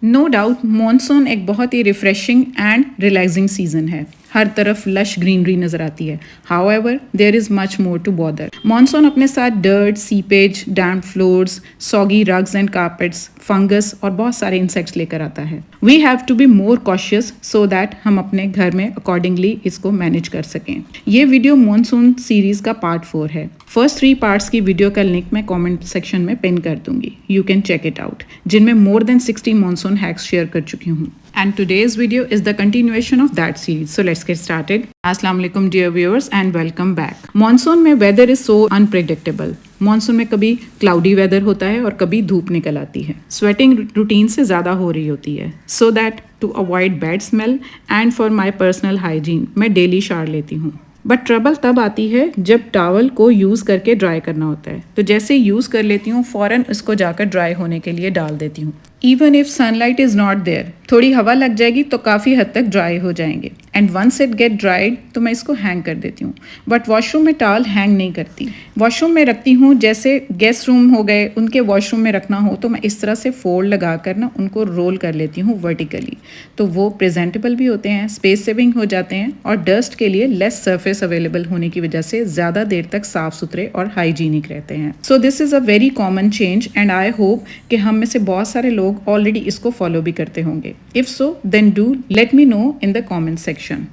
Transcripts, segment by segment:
No doubt monsoon एक बहुत ही रिफ्रेशिंग एंड रिलैक्सिंग सीजन है। हर तरफ लश ग्रीनरी नजर आती है। However there is much more to bother. Monsoon अपने साथ dirt, seepage, damp floors, soggy rugs and carpets, fungus और बहुत सारे इंसेक्ट्स लेकर आता है। We have to be more cautious so that हम अपने घर में अकॉर्डिंगली इसको मैनेज कर सकें। ये वीडियो मॉनसून सीरीज का पार्ट 4 है। फर्स्ट 3 पार्ट्स की वीडियो का लिंक मैं कमेंट सेक्शन में पिन कर दूंगी। You can check it out, जिनमें more than 60 monsoon hacks share कर चुकी हूँ। And today's video is the continuation of that series. So let's get started. Assalamu alaikum dear viewers and welcome back. Monsoon में weather is so unpredictable. Monsoon में कभी cloudy weather होता है और कभी धूप निकल आती है। स्वेटिंग रूटीन से ज़्यादा हो रही होती है। So that to avoid bad smell and for my personal hygiene मैं डेली शावर लेती हूँ। बट ट्रबल तब आती है जब टॉवल को यूज़ करके ड्राई करना होता है। तो जैसे यूज़ कर लेती हूँ फ़ौरन इसको जाकर ड्राई होने के लिए डाल देती हूँ। Even if sunlight is not there, थोड़ी हवा लग जाएगी तो काफ़ी हद तक ड्राई हो जाएंगे। And once it get dried तो मैं इसको हैंग कर देती हूँ। बट वॉशरूम में टॉवल हैंग नहीं करती। वॉशरूम में रखती हूँ, जैसे गेस्ट रूम हो गए, उनके वॉशरूम में रखना हो तो मैं इस तरह से फोल्ड लगा कर ना उनको रोल कर लेती हूँ वर्टिकली। तो वो प्रेजेंटेबल भी होते हैं, स्पेस सेविंग हो जाते हैं और डस्ट के लिए लेस सरफेस अवेलेबल होने की वजह से ज़्यादा देर तक साफ सुथरे और हाइजीनिक रहते हैं। So this is a very common change and I hope कि हम में से बहुत सारे लोग ऑलरेडी इसको फॉलो भी करते होंगे। If so then do let me know in the comment section.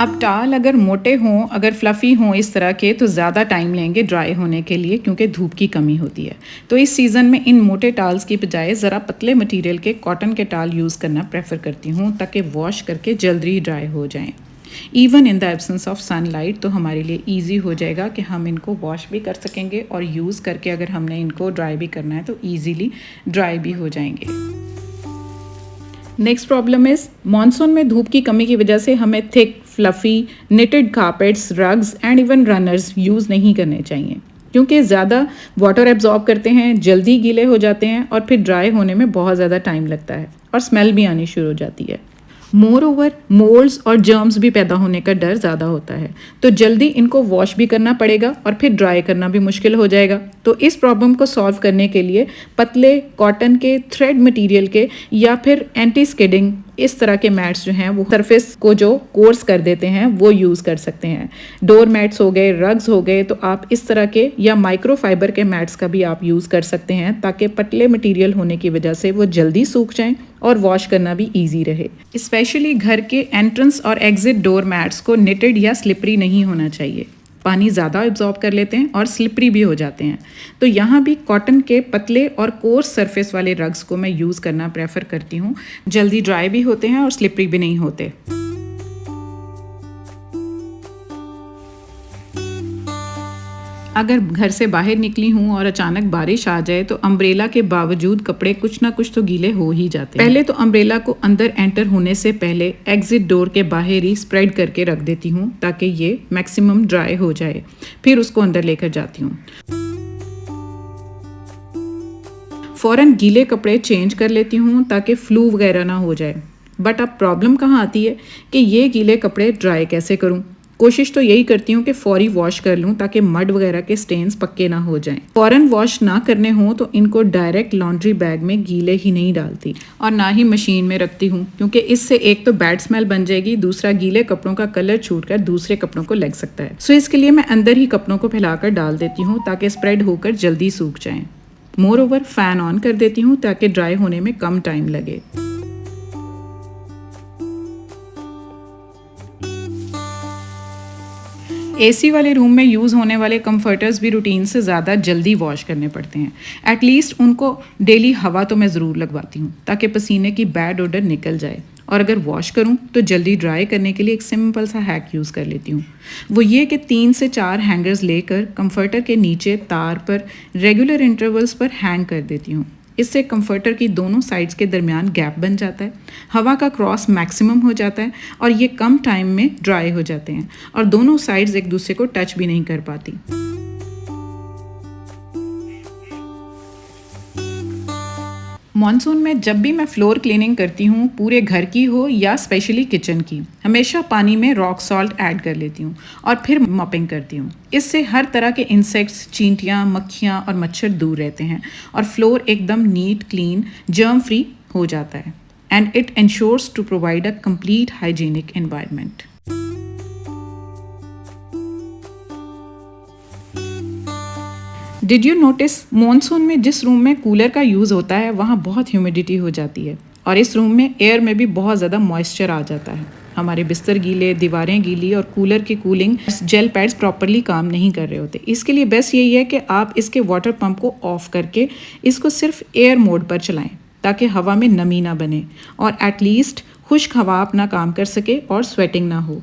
अब टॉवल अगर मोटे हों, अगर फ्लफ़ी हों इस तरह के, तो ज़्यादा टाइम लेंगे ड्राई होने के लिए क्योंकि धूप की कमी होती है। तो इस सीज़न में इन मोटे टॉवल्स की बजाय ज़रा पतले मटेरियल के कॉटन के टॉवल यूज़ करना प्रेफर करती हूँ ताकि वॉश करके जल्दी ड्राई हो जाएं। Even in the absence of sunlight तो हमारे लिए ईजी हो जाएगा कि हम इनको वॉश भी कर सकेंगे और यूज़ करके अगर हमने इनको ड्राई भी करना है तो ईजीली ड्राई भी हो जाएंगे। नेक्स्ट प्रॉब्लम इज मॉनसून में धूप की कमी की वजह से हमें thick, fluffy, knitted carpets, rugs and even runners use नहीं करने चाहिए क्योंकि ज़्यादा वाटर एब्जॉर्ब करते हैं, जल्दी गीले हो जाते हैं और फिर ड्राई होने में बहुत ज़्यादा टाइम लगता है और स्मेल भी आनी शुरू हो जाती है। मोर ओवर मोल्ड्स और जर्म्स भी पैदा होने का डर ज़्यादा होता है, तो जल्दी इनको वॉश भी करना पड़ेगा और फिर ड्राई करना भी मुश्किल हो जाएगा। तो इस प्रॉब्लम को सॉल्व करने के लिए पतले कॉटन के, थ्रेड मटेरियल के या फिर एंटी स्किडिंग इस तरह के मैट्स जो हैं वो सरफेस को जो कोर्स कर देते हैं वो यूज़ कर सकते हैं। डोर मैट्स हो गए, रग्स हो गए, तो आप इस तरह के या माइक्रोफाइबर के मैट्स का भी आप यूज़ कर सकते हैं ताकि पतले मटेरियल होने की वजह से वो जल्दी सूख जाएं और वॉश करना भी ईजी रहे। स्पेशली घर के एंट्रेंस और एग्जिट डोर मैट्स को निटेड या स्लिपरी नहीं होना चाहिए। पानी ज़्यादा एब्जॉर्ब कर लेते हैं और स्लिपरी भी हो जाते हैं। तो यहाँ भी कॉटन के पतले और कोर्स सरफेस वाले रग्स को मैं यूज़ करना प्रेफर करती हूँ। जल्दी ड्राई भी होते हैं और स्लिपरी भी नहीं होते। अगर घर से बाहर निकली हूँ और अचानक बारिश आ जाए तो अम्ब्रेला के बावजूद कपड़े कुछ ना कुछ तो गीले हो ही जाते हैं। पहले तो अम्ब्रेला को अंदर एंटर होने से पहले एग्जिट डोर के बाहर ही स्प्रेड करके रख देती हूँ ताकि ये मैक्सिमम ड्राई हो जाए। फिर उसको अंदर लेकर जाती हूँ। फ़ौरन गीले कपड़े चेंज कर लेती हूँ ताकि फ्लू वगैरह ना हो जाए। बट अब प्रॉब्लम कहाँ आती है कि ये गीले कपड़े ड्राई कैसे करूँ। कोशिश तो यही करती हूँ कि फौरी वॉश कर लूँ ताकि मड वगैरह के स्टेन्स पक्के ना हो जाएं। फ़ौरन वॉश ना करने हो तो इनको डायरेक्ट लॉन्ड्री बैग में गीले ही नहीं डालती और ना ही मशीन में रखती हूँ क्योंकि इससे एक तो बैड स्मेल बन जाएगी, दूसरा गीले कपड़ों का कलर छूटकर दूसरे कपड़ों को लग सकता है। सो इसके लिए मैं अंदर ही कपड़ों को फैलाकर डाल देती हूँ ताकि स्प्रेड होकर जल्दी सूख जाएँ। मोर ओवर फ़ैन ऑन कर देती हूँ ताकि ड्राई होने में कम टाइम लगे। एसी वाले रूम में यूज़ होने वाले कंफर्टर्स भी रूटीन से ज़्यादा जल्दी वॉश करने पड़ते हैं। एटलीस्ट उनको डेली हवा तो मैं ज़रूर लगवाती हूँ ताकि पसीने की बैड ओडर निकल जाए। और अगर वॉश करूँ तो जल्दी ड्राई करने के लिए एक सिंपल सा हैक यूज़ कर लेती हूँ। वो ये कि 3 से 4 हैंगर्स लेकर कंफर्टर के नीचे तार पर रेगुलर इंटरवल्स पर हैंग कर देती हूँ। इससे कंफर्टर की दोनों साइड्स के दरमियान गैप बन जाता है, हवा का क्रॉस मैक्सिमम हो जाता है और ये कम टाइम में ड्राई हो जाते हैं और दोनों साइड्स एक दूसरे को टच भी नहीं कर पाती। मॉनसून में जब भी मैं फ्लोर क्लीनिंग करती हूँ, पूरे घर की हो या स्पेशली किचन की, हमेशा पानी में रॉक सॉल्ट ऐड कर लेती हूँ और फिर मॉपिंग करती हूँ। इससे हर तरह के इंसेक्ट्स, चींटियाँ, मक्खियाँ और मच्छर दूर रहते हैं और फ्लोर एकदम नीट, क्लीन, जर्म फ्री हो जाता है। And it ensures to provide a complete hygienic environment. Did you notice, monsoon में जिस रूम में कूलर का यूज़ होता है वहाँ बहुत ह्यूमिडिटी हो जाती है और इस रूम में एयर में भी बहुत ज़्यादा मॉइस्चर आ जाता है। हमारे बिस्तर गीले, दीवारें गीली और कूलर की कूलिंग जेल पैड्स प्रॉपरली काम नहीं कर रहे होते। इसके लिए बेस्ट यही है कि आप इसके वाटर पंप को ऑफ करके इसको सिर्फ एयर मोड पर चलाएं ताकि हवा में नमी ना बने और एटलीस्ट खुश्क हवा अपना काम कर सके और स्वेटिंग ना हो।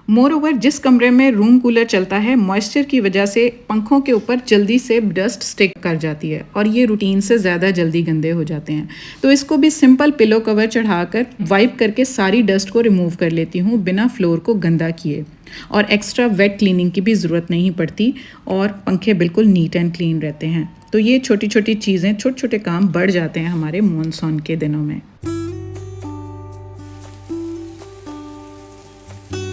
मोर ओवर, जिस कमरे में रूम कूलर चलता है, मॉइस्चर की वजह से पंखों के ऊपर जल्दी से डस्ट स्टिक कर जाती है और ये रूटीन से ज़्यादा जल्दी गंदे हो जाते हैं। तो इसको भी सिंपल पिलो कवर चढ़ाकर वाइप करके सारी डस्ट को रिमूव कर लेती हूँ बिना फ्लोर को गंदा किए। और एक्स्ट्रा वेट क्लीनिंग की भी ज़रूरत नहीं पड़ती और पंखे बिल्कुल नीट एंड क्लीन रहते हैं। तो ये छोटी छोटी चीज़ें, छोटे छोटे काम बढ़ जाते हैं हमारे मॉनसून के दिनों में।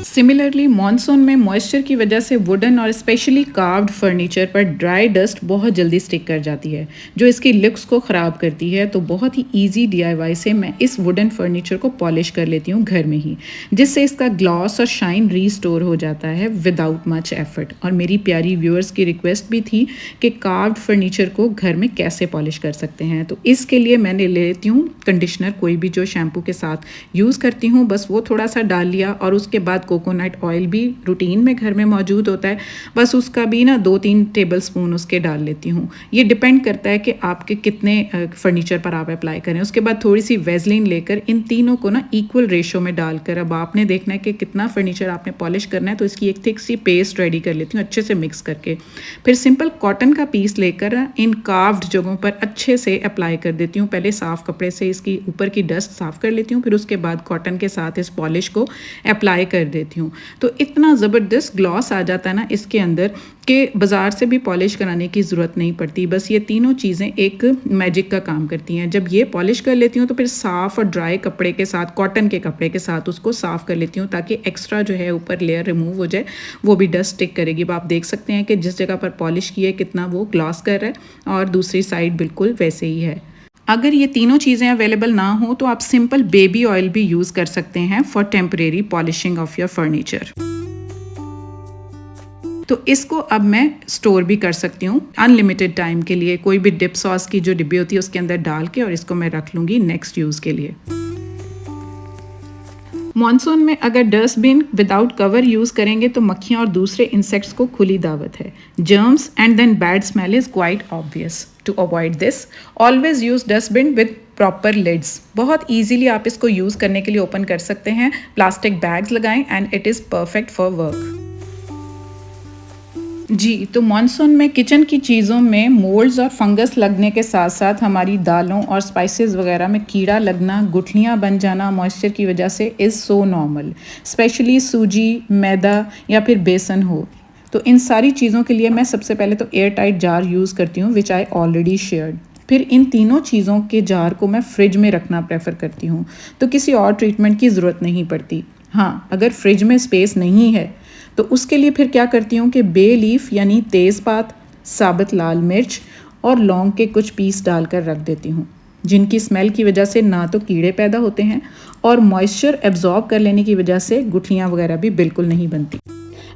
सिमिलरली, मॉनसून में मॉइस्चर की वजह से वुडन और स्पेशली कार्व्ड फर्नीचर पर ड्राई डस्ट बहुत जल्दी स्टिक कर जाती है, जो इसकी लुक्स को ख़राब करती है। तो बहुत ही इजी DIY से मैं इस वुडन फर्नीचर को पॉलिश कर लेती हूँ घर में ही, जिससे इसका ग्लॉस और शाइन रीस्टोर हो जाता है विदाउट मच एफर्ट। और मेरी प्यारी व्यूअर्स की रिक्वेस्ट भी थी कि कार्व्ड फर्नीचर को घर में कैसे पॉलिश कर सकते हैं। तो इसके लिए मैंने ले लेती हूँ कंडीशनर, कोई भी जो शैम्पू के साथ यूज़ करती हूँ, बस वो थोड़ा सा डाल लिया और उसके बाद कोकोनट ऑयल भी रूटीन में घर में मौजूद होता है, बस उसका भी ना 2-3 टेबल स्पून उसके डाल लेती हूँ। ये डिपेंड करता है कि आपके कितने फर्नीचर पर आप अप्लाई करें। उसके बाद थोड़ी सी वेजलिन लेकर इन तीनों को ना इक्वल रेशो में डालकर, अब आपने देखना है कि कितना फर्नीचर आपने पॉलिश करना है, तो इसकी एक थिक सी पेस्ट रेडी कर लेती हूँ अच्छे से मिक्स करके। फिर सिंपल कॉटन का पीस लेकर इन कार्व्ड जगहों पर अच्छे से अप्लाई कर देती हूँ। पहले साफ़ कपड़े से इसकी ऊपर की डस्ट साफ़ कर लेती हूँ, फिर उसके बाद कॉटन के साथ इस पॉलिश को अप्लाई कर देती हूँ। तो इतना ज़बरदस्त ग्लॉस आ जाता है ना इसके अंदर कि बाज़ार से भी पॉलिश कराने की ज़रूरत नहीं पड़ती। बस ये तीनों चीज़ें एक मैजिक का काम करती हैं। जब ये पॉलिश कर लेती हूँ तो फिर साफ़ और ड्राई कपड़े के साथ, कॉटन के कपड़े के साथ उसको साफ़ कर लेती हूँ ताकि एक्स्ट्रा जो है ऊपर लेयर रिमूव हो जाए, वो भी डस्ट स्टिक करेगी। अब आप देख सकते हैं कि जिस जगह पर पॉलिश की है कितना वो ग्लॉस कर रहा है और दूसरी साइड बिल्कुल वैसे ही है। अगर ये तीनों चीज़ें अवेलेबल ना हो तो आप सिंपल बेबी ऑयल भी यूज़ कर सकते हैं for temporary polishing of your furniture. तो इसको अब मैं स्टोर भी कर सकती हूँ अनलिमिटेड टाइम के लिए। कोई भी डिप सॉस की जो डिब्बी होती है उसके अंदर डाल के, और इसको मैं रख लूँगी नेक्स्ट यूज़ के लिए। मॉनसून में अगर डस्टबिन विदाउट कवर यूज़ करेंगे तो मक्खियाँ और दूसरे इंसेक्ट्स को खुली दावत है। Germs and then bad smell is quite obvious. To avoid this, always use dustbin with proper lids. बहुत ईजीली आप इसको यूज़ करने के लिए ओपन कर सकते हैं। प्लास्टिक बैग्स लगाएं and it is perfect for work. जी, तो मॉनसून में किचन की चीज़ों में मोल्ड्स और फंगस लगने के साथ साथ हमारी दालों और स्पाइसेस वगैरह में कीड़ा लगना, गुठलियाँ बन जाना मॉइस्चर की वजह से इज़ सो नॉर्मल। स्पेशली सूजी, मैदा या फिर बेसन हो, तो इन सारी चीज़ों के लिए मैं सबसे पहले तो एयर टाइट जार यूज़ करती हूँ, विच आई ऑलरेडी शेयर्ड। फिर इन तीनों चीज़ों के जार को मैं फ्रिज में रखना प्रेफर करती हूँ, तो किसी और ट्रीटमेंट की ज़रूरत नहीं पड़ती। हाँ, अगर फ्रिज में स्पेस नहीं है तो उसके लिए फिर क्या करती हूँ कि बे लीफ यानी तेज़पात, साबुत लाल मिर्च और लौंग के कुछ पीस डालकर रख देती हूँ, जिनकी स्मेल की वजह से ना तो कीड़े पैदा होते हैं और मॉइस्चर एब्जॉर्ब कर लेने की वजह से गुठलियाँ वगैरह भी बिल्कुल नहीं बनती।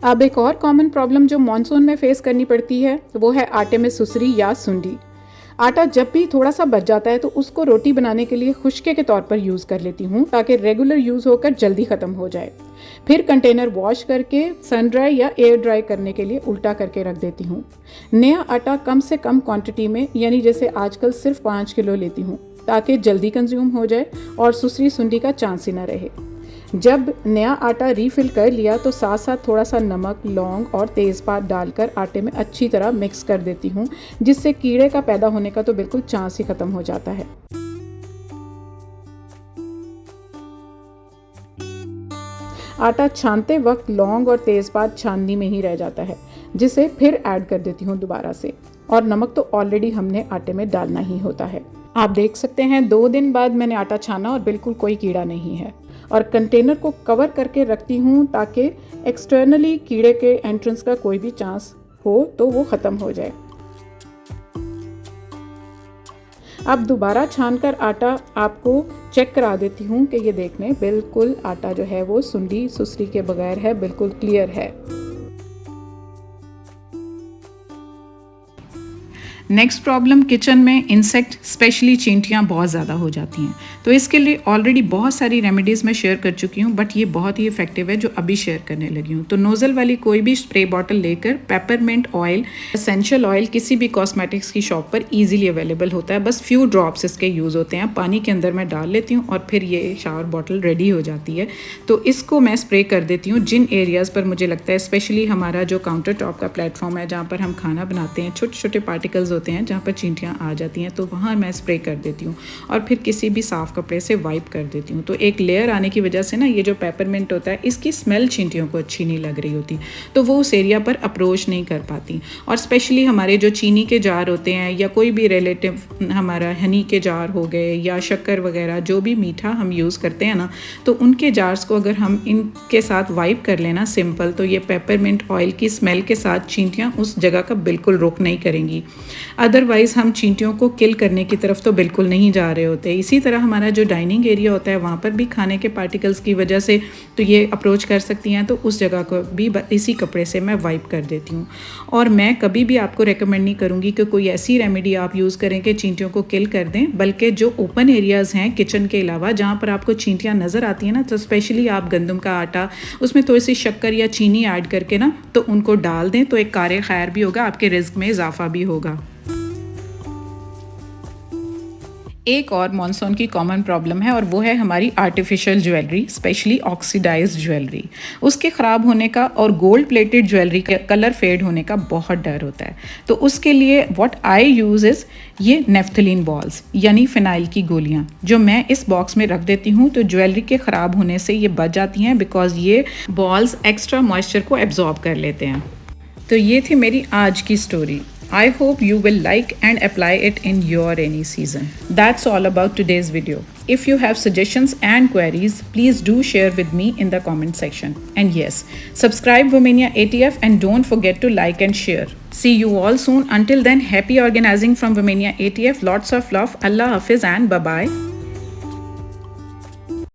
अब एक और कॉमन प्रॉब्लम जो मॉनसून में फेस करनी पड़ती है वो है आटे में सुसरी या सुंडी। आटा जब भी थोड़ा सा बच जाता है तो उसको रोटी बनाने के लिए खुश्के के तौर पर यूज़ कर लेती हूँ ताकि रेगुलर यूज़ होकर जल्दी ख़त्म हो जाए। फिर कंटेनर वॉश करके सन ड्राई या एयर ड्राई करने के लिए उल्टा करके रख देती हूँ। नया आटा कम से कम क्वांटिटी में, यानी जैसे आजकल सिर्फ 5 किलो लेती हूँ ताकि जल्दी कंज्यूम हो जाए और सुसरी सुंडी का चांस ही ना रहे। जब नया आटा रीफिल कर लिया तो साथ साथ थोड़ा सा नमक, लौंग और तेज़पात डालकर आटे में अच्छी तरह मिक्स कर देती हूँ, जिससे कीड़े का पैदा होने का तो बिल्कुल चांस ही ख़त्म हो जाता है। आटा छानते वक्त लौंग और तेज़पात छाननी में ही रह जाता है, जिसे फिर ऐड कर देती हूँ दोबारा से। और नमक तो ऑलरेडी हमने आटे में डालना ही होता है। आप देख सकते हैं 2 दिन बाद मैंने आटा छाना और बिल्कुल कोई कीड़ा नहीं है। और कंटेनर को कवर करके रखती हूँ ताकि एक्सटर्नली कीड़े के एंट्रेंस का कोई भी चांस हो तो वो ख़त्म हो जाए। अब दोबारा छानकर आटा आपको चेक करा देती हूँ कि ये देख लें, बिल्कुल आटा जो है वो सुंडी सुसरी के बगैर है, बिल्कुल क्लियर है। नेक्स्ट प्रॉब्लम किचन में इंसेक्ट स्पेशली चींटियाँ बहुत ज़्यादा हो जाती हैं। तो इसके लिए ऑलरेडी बहुत सारी रेमेडीज़ मैं शेयर कर चुकी हूँ, बट ये बहुत ही इफेक्टिव है जो अभी शेयर करने लगी हूँ। तो नोज़ल वाली कोई भी स्प्रे बॉटल लेकर पेपरमिंट ऑयल, एसेंशियल ऑयल किसी भी कॉस्मेटिक्स की शॉप पर ईजिली अवेलेबल होता है। बस फ्यू ड्रॉप्स इसके यूज़ होते हैं। पानी के अंदर मैं डाल लेती हूँ और फिर ये शावर बॉटल रेडी हो जाती है। तो इसको मैं स्प्रे कर देती हूँ जिन एरियाज़ पर मुझे लगता है, स्पेशली हमारा जो काउंटर टॉप का प्लेटफॉर्म है जहाँ पर हम खाना बनाते हैं, छोटे छोटे पार्टिकल्स होते हैं जहाँ पर चींटियाँ आ जाती हैं, तो वहाँ मैं स्प्रे कर देती हूँ और फिर किसी भी साफ़ कपड़े से वाइप कर देती हूँ। तो एक लेयर आने की वजह से ना ये जो पेपरमिंट होता है इसकी स्मेल चींटियों को अच्छी नहीं लग रही होती, तो वो उस एरिया पर अप्रोच नहीं कर पाती। और स्पेशली हमारे जो चीनी के जार होते हैं या कोई भी रिलेटिव, हमारा हनी के जार हो गए या शक्कर वगैरह, जो भी मीठा हम यूज़ करते हैं ना, तो उनके जार्स को अगर हम इनके साथ वाइप कर लेना सिंपल, तो ये पेपरमिंट ऑयल की स्मेल के साथ चींटियाँ उस जगह का बिल्कुल रुख नहीं करेंगी। अदरवाइज़ हम चींटियों को किल करने की तरफ तो बिल्कुल नहीं जा रहे होते। इसी तरह हमारा जो डाइनिंग एरिया होता है वहाँ पर भी खाने के पार्टिकल्स की वजह से तो ये अप्रोच कर सकती हैं, तो उस जगह को भी इसी कपड़े से मैं वाइप कर देती हूँ। और मैं कभी भी आपको रेकमेंड नहीं करूँगी कि कोई ऐसी रेमेडी आप यूज़ करें कि चींटियों को किल कर दें, बल्कि जो ओपन एरियाज़ हैं किचन के अलावा जहाँ पर आपको चींटियाँ नज़र आती हैं ना, तो स्पेशली आप गंदम का आटा, उसमें थोड़ी सी शक्कर या चीनी ऐड करके ना तो उनको डाल दें, तो एक कार खैर भी होगा, आपके रिस्क में इजाफा भी होगा। एक और मॉनसून की कॉमन प्रॉब्लम है और वो है हमारी artificial jewellery, specially oxidised jewellery. उसके ख़राब होने का और गोल्ड प्लेटेड ज्वेलरी का कलर फेड होने का बहुत डर होता है। तो उसके लिए व्हाट आई यूज़ इज़ ये नेफ्थलीन बॉल्स यानी फिनाइल की गोलियाँ, जो मैं इस बॉक्स में रख देती हूँ, तो ज्वेलरी के ख़राब होने से ये बच जाती हैं, बिकॉज ये बॉल्स एक्स्ट्रा मॉइस्चर को एब्जॉर्ब कर लेते हैं। तो ये थी मेरी आज की story. I hope you will like and apply it in your rainy season. That's all about today's video. If you have suggestions and queries, please do share with me in the comment section. And yes, subscribe Womania ATF and don't forget to like and share. See you all soon. Until then, happy organizing from Womania ATF. Lots of love. Allah Hafiz and bye-bye.